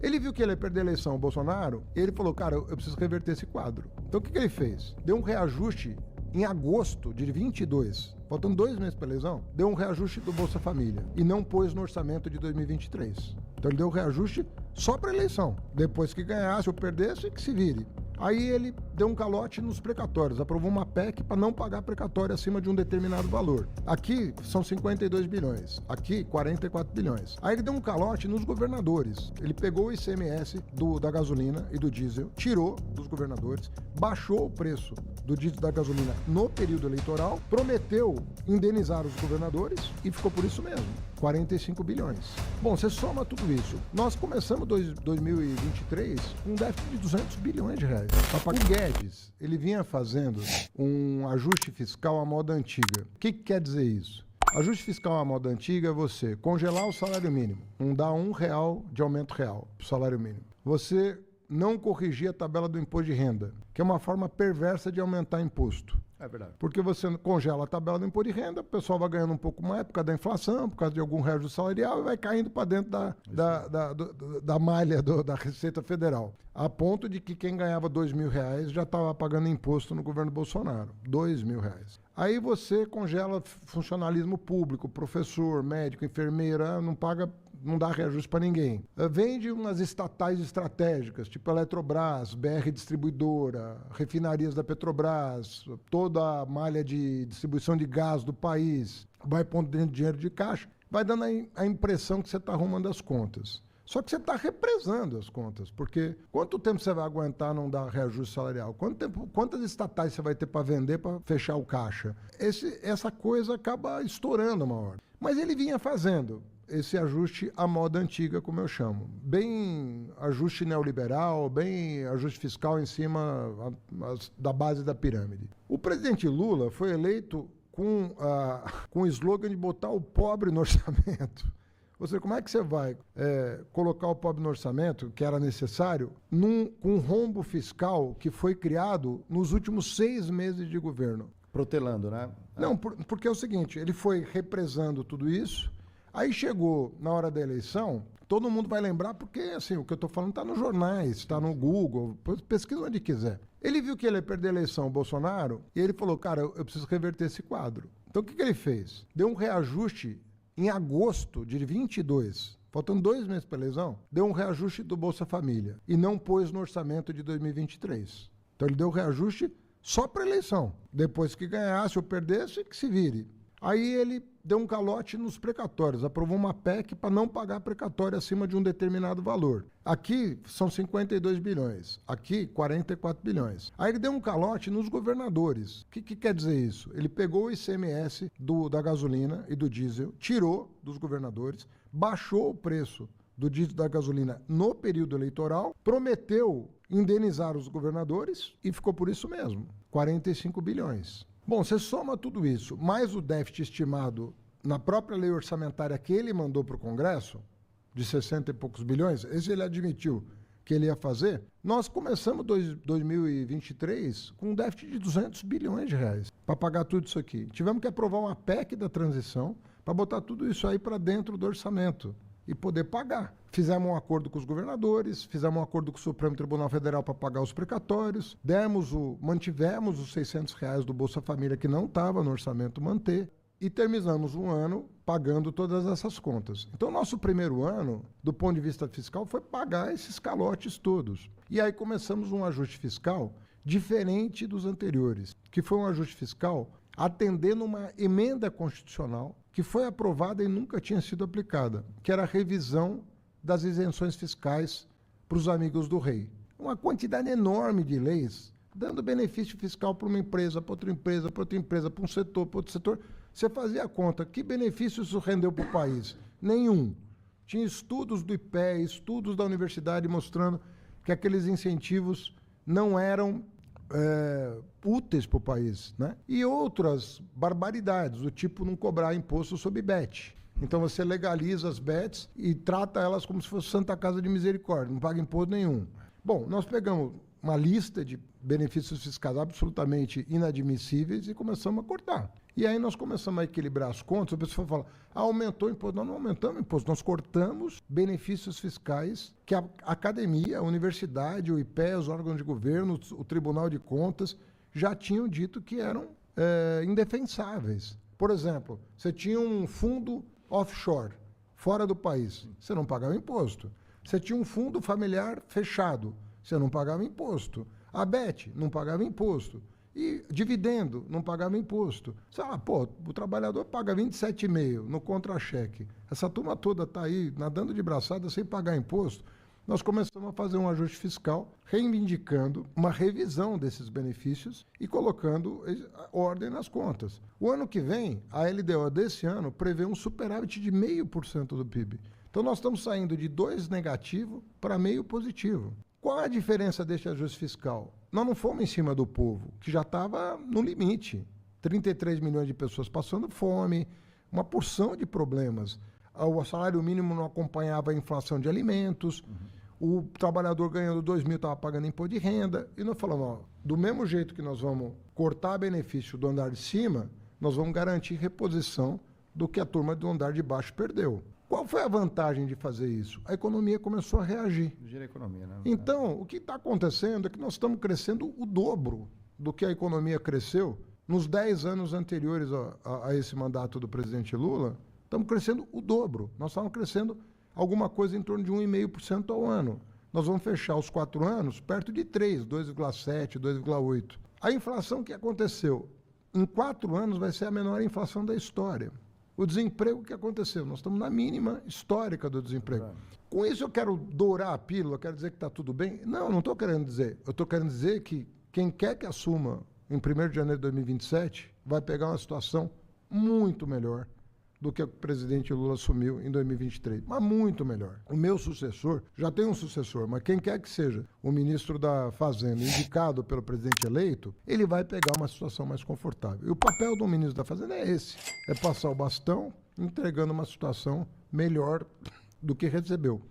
Ele viu que ele ia perder a eleição, o Bolsonaro, e ele falou, cara, eu preciso reverter esse quadro. Então o que ele fez? Deu um reajuste em agosto de 22, faltando 2 meses para a eleição, deu um reajuste do Bolsa Família e não pôs no orçamento de 2023. Então ele deu um reajuste só para a eleição. Depois que ganhasse ou perdesse, que se vire. Aí ele deu um calote nos precatórios, aprovou uma PEC para não pagar precatório acima de um determinado valor. Aqui são 52 bilhões, aqui 44 bilhões. Aí ele deu um calote nos governadores. Ele pegou o ICMS da gasolina e do diesel, tirou dos governadores, baixou o preço do diesel e da gasolina no período eleitoral, prometeu indenizar os governadores e ficou por isso mesmo, 45 bilhões. Bom, você soma tudo isso. Nós começamos 2023 com um déficit de 200 bilhões de reais. O Guedes, ele vinha fazendo um ajuste fiscal à moda antiga. O que quer dizer isso? Ajuste fiscal à moda antiga é você congelar o salário mínimo, não dar R$1 de aumento real para o salário mínimo. Você não corrigir a tabela do imposto de renda, que é uma forma perversa de aumentar imposto. É verdade. Porque você congela a tabela do imposto de renda, o pessoal vai ganhando um pouco mais por causa da inflação, por causa de algum reajuste salarial e vai caindo para dentro da malha da Receita Federal. A ponto de que quem ganhava R$2.000 já estava pagando imposto no governo Bolsonaro. R$2.000. Aí você congela funcionalismo público, professor, médico, enfermeira, não dá reajuste para ninguém. Vende umas estatais estratégicas, tipo Eletrobras, BR Distribuidora, refinarias da Petrobras, toda a malha de distribuição de gás do país, vai pondo dentro de dinheiro de caixa, vai dando a impressão que você está arrumando as contas. Só que você está represando as contas, porque quanto tempo você vai aguentar não dar reajuste salarial? Quantas estatais você vai ter para vender para fechar o caixa? Essa coisa acaba estourando uma hora. Mas ele vinha fazendo esse ajuste à moda antiga, como eu chamo. Bem ajuste neoliberal, bem ajuste fiscal em cima da base da pirâmide. O presidente Lula foi eleito com o slogan de botar o pobre no orçamento. Ou seja, como é que você vai colocar o pobre no orçamento, que era necessário, com um rombo fiscal que foi criado nos últimos 6 meses de governo? Protelando, né? Não, porque é o seguinte, ele foi represando tudo isso, aí chegou na hora da eleição, todo mundo vai lembrar, porque assim, o que eu estou falando está nos jornais, está no Google, pesquisa onde quiser. Ele viu que ele ia perder a eleição, o Bolsonaro, e ele falou, cara, eu preciso reverter esse quadro. Então o que ele fez? Deu um reajuste em agosto de 22, faltando 2 meses para a eleição, deu um reajuste do Bolsa Família e não pôs no orçamento de 2023. Então ele deu reajuste só para a eleição. Depois que ganhasse ou perdesse, que se vire. Aí ele deu um calote nos precatórios, aprovou uma PEC para não pagar precatório acima de um determinado valor. Aqui são 52 bilhões, aqui 44 bilhões. Aí ele deu um calote nos governadores. O que quer dizer isso? Ele pegou o ICMS da gasolina e do diesel, tirou dos governadores, baixou o preço do diesel e da gasolina no período eleitoral, prometeu indenizar os governadores e ficou por isso mesmo, 45 bilhões. Bom, você soma tudo isso, mais o déficit estimado na própria lei orçamentária que ele mandou para o Congresso, de 60 e poucos bilhões, esse ele admitiu que ele ia fazer, nós começamos 2023 com um déficit de 200 bilhões de reais para pagar tudo isso aqui. Tivemos que aprovar uma PEC da transição para botar tudo isso aí para dentro do orçamento e poder pagar. Fizemos um acordo com os governadores, fizemos um acordo com o Supremo Tribunal Federal para pagar os precatórios, mantivemos os R$600 do Bolsa Família que não estava no orçamento manter e terminamos um ano pagando todas essas contas. Então, nosso primeiro ano, do ponto de vista fiscal, foi pagar esses calotes todos. E aí começamos um ajuste fiscal diferente dos anteriores, que foi um ajuste fiscal atendendo uma emenda constitucional que foi aprovada e nunca tinha sido aplicada, que era a revisão das isenções fiscais para os amigos do rei. Uma quantidade enorme de leis, dando benefício fiscal para uma empresa, para outra empresa, para outra empresa, para um setor, para outro setor. Você fazia a conta, que benefício isso rendeu para o país? Nenhum. Tinha estudos do IPE, estudos da universidade mostrando que aqueles incentivos não eram úteis para o país, né? E outras barbaridades, do tipo não cobrar imposto sobre bet. Então você legaliza as bets e trata elas como se fosse Santa Casa de Misericórdia, não paga imposto nenhum. Bom, nós pegamos uma lista de benefícios fiscais absolutamente inadmissíveis e começamos a cortar. E aí nós começamos a equilibrar as contas, a pessoa fala, aumentou o imposto. Nós não aumentamos o imposto, nós cortamos benefícios fiscais que a academia, a universidade, o IPE, os órgãos de governo, o Tribunal de Contas já tinham dito que eram indefensáveis. Por exemplo, você tinha um fundo offshore, fora do país, você não pagava imposto. Você tinha um fundo familiar fechado, você não pagava imposto. A BET não pagava imposto. E dividendo, não pagava imposto. Você fala, pô, o trabalhador paga 27,5% no contra-cheque. Essa turma toda está aí nadando de braçada sem pagar imposto. Nós começamos a fazer um ajuste fiscal, reivindicando uma revisão desses benefícios e colocando ordem nas contas. O ano que vem, a LDO desse ano prevê um superávit de 0,5% do PIB. Então nós estamos saindo de 2 negativo para 0,5 positivo. Qual a diferença deste ajuste fiscal? Nós não fomos em cima do povo, que já estava no limite. 33 milhões de pessoas passando fome, uma porção de problemas. O salário mínimo não acompanhava a inflação de alimentos, o trabalhador ganhando 2 mil estava pagando imposto de renda. E nós falamos, ó, do mesmo jeito que nós vamos cortar benefício do andar de cima, nós vamos garantir reposição do que a turma do andar de baixo perdeu. Qual foi a vantagem de fazer isso? A economia começou a reagir. Gira a economia, né? Então, o que está acontecendo é que nós estamos crescendo o dobro do que a economia cresceu nos 10 anos anteriores a esse mandato do presidente Lula. Estamos crescendo o dobro. Nós estávamos crescendo alguma coisa em torno de 1,5% ao ano. Nós vamos fechar os 4 anos perto de 3, 2,7, 2,8. A inflação que aconteceu em 4 anos vai ser a menor inflação da história. O desemprego que aconteceu, nós estamos na mínima histórica do desemprego. Com isso eu quero dourar a pílula, quero dizer que está tudo bem? Não estou querendo dizer. Eu estou querendo dizer que quem quer que assuma em 1º de janeiro de 2027 vai pegar uma situação muito melhor do que o presidente Lula assumiu em 2023, mas muito melhor. O meu sucessor, já tem um sucessor, mas quem quer que seja o ministro da Fazenda indicado pelo presidente eleito, ele vai pegar uma situação mais confortável. E o papel do ministro da Fazenda é esse, é passar o bastão entregando uma situação melhor do que recebeu.